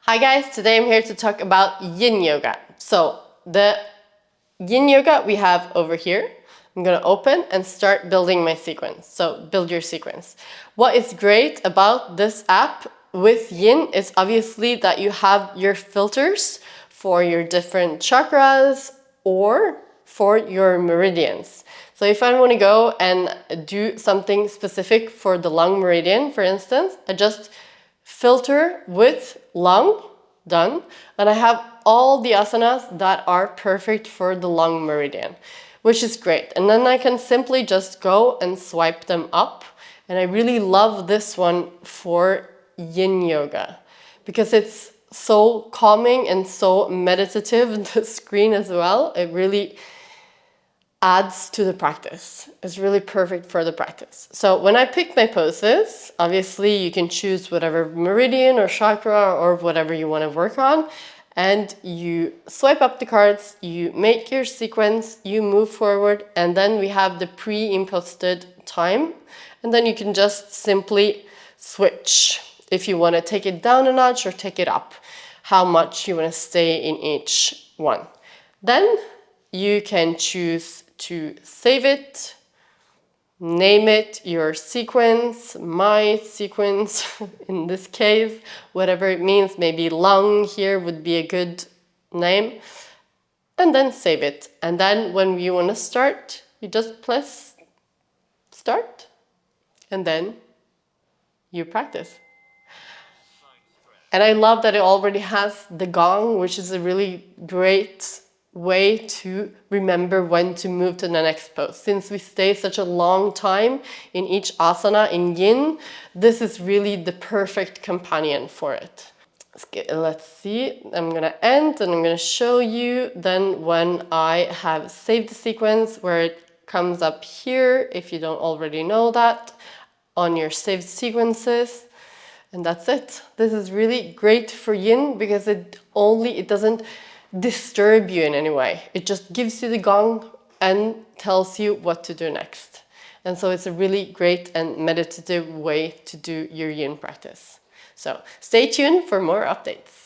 Hi guys, today I'm here to talk about Yin Yoga. So the Yin Yoga we have over here. I'm going to open and start building my sequence. So build your sequence. What is great about this app with Yin is obviously that you have your filters for your different chakras or for your meridians. So if I want to go and do something specific for the lung meridian, for instance, I just filter with lung, done, and I have all the asanas that are perfect for the lung meridian, which is great. And then I can simply just go and swipe them up. And I really love this one for Yin Yoga because it's so calming and so meditative, the screen as well. It really adds to the practice. It's really perfect for the practice. So when I pick my poses, obviously you can choose whatever meridian or chakra or whatever you want to work on, and you swipe up the cards, you make your sequence, you move forward, and then we have the pre-imposted time, and then you can just simply switch if you want to take it down a notch or take it up, how much you want to stay in each one. Then you can choose to save it, name it your sequence, my sequence in this case, whatever it means, maybe lung here would be a good name, and then save it. And then when you want to start, you just press start, and then you practice. And I love that it already has the gong, which is a really great way to remember when to move to the next pose. Since we stay such a long time in each asana in Yin, this is really the perfect companion for it. Let's see, I'm gonna end and I'm gonna show you then when I have saved the sequence where it comes up here, if you don't already know that, on your saved sequences. And that's it. This is really great for Yin because it doesn't disturb you in any way. It just gives you the gong and tells you what to do next. And so it's a really great and meditative way to do your Yin practice. So stay tuned for more updates.